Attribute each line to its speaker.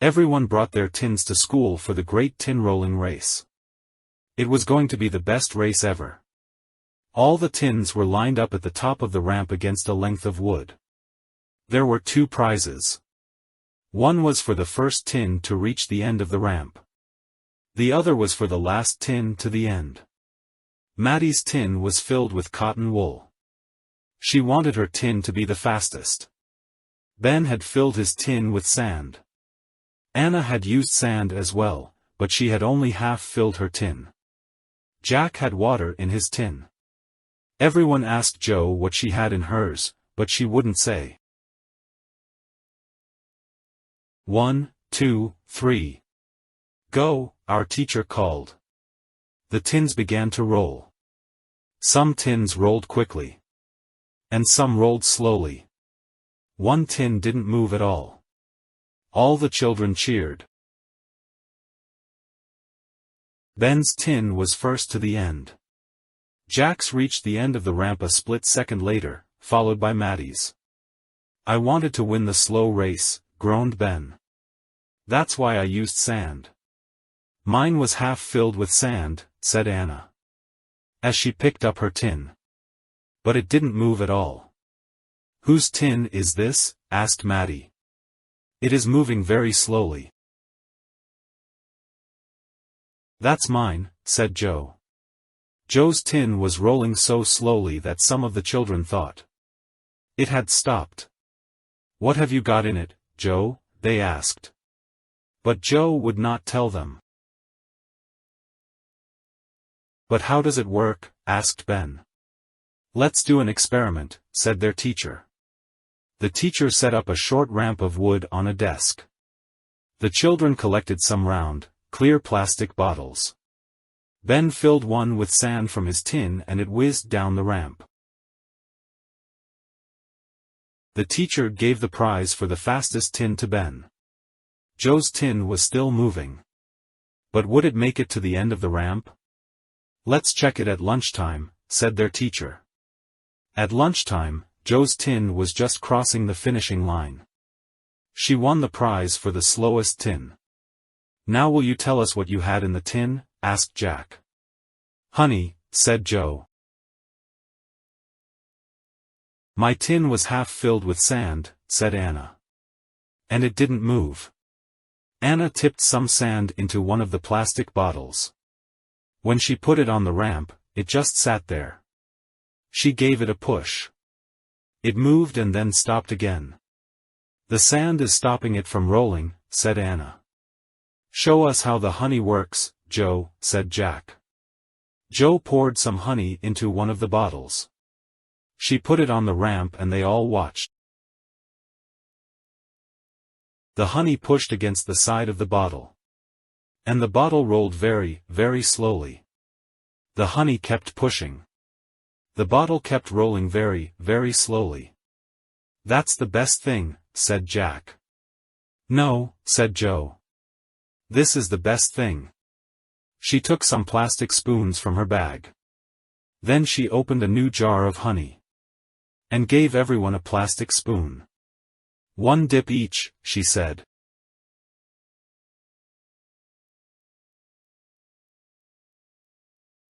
Speaker 1: Everyone brought their tins to school for the great tin rolling race. It was going to be the best race ever. All the tins were lined up at the top of the ramp against a length of wood. There were 2 prizes. One was for the first tin to reach the end of the ramp. The other was for the last tin to the end. Maddie's tin was filled with cotton wool. She wanted her tin to be the fastest. Ben had filled his tin with sand. Anna had used sand as well, but she had only half filled her tin. Jack had water in his tin. Everyone asked Jo what she had in hers, but she wouldn't say. 1, 2, 3. Go, our teacher called. The tins began to roll. Some tins rolled quickly. And some rolled slowly. One tin didn't move at all. All the children cheered. Ben's tin was first to the end. Jack's reached the end of the ramp a split second later, followed by Maddie's. I wanted to win the slow race, groaned Ben. That's why I used sand. Mine was half filled with sand, said Anna, as she picked up her tin. But it didn't move at all. Whose tin is this? Asked Maddie. It is moving very slowly. That's mine, said Jo. Jo's tin was rolling so slowly that some of the children thought it had stopped. What have you got in it, Jo? They asked. But Jo would not tell them. But how does it work? Asked Ben. Let's do an experiment, said their teacher. The teacher set up a short ramp of wood on a desk. The children collected some round, clear plastic bottles. Ben filled one with sand from his tin and it whizzed down the ramp. The teacher gave the prize for the fastest tin to Ben. Jo's tin was still moving. But would it make it to the end of the ramp? Let's check it at lunchtime, said their teacher. At lunchtime, Jo's tin was just crossing the finishing line. She won the prize for the slowest tin. Now will you tell us what you had in the tin? Asked Jack. Honey, said Jo. My tin was half filled with sand, said Anna. And it didn't move. Anna tipped some sand into one of the plastic bottles. When she put it on the ramp, it just sat there. She gave it a push. It moved and then stopped again. The sand is stopping it from rolling, said Anna. Show us how the honey works, Jo, said Jack. Jo poured some honey into one of the bottles. She put it on the ramp and they all watched. The honey pushed against the side of the bottle. And the bottle rolled very, very slowly. The honey kept pushing. The bottle kept rolling very, very slowly. That's the best thing, said Jack. No, said Jo. This is the best thing. She took some plastic spoons from her bag. Then she opened a new jar of honey. And gave everyone a plastic spoon. One dip each, she said.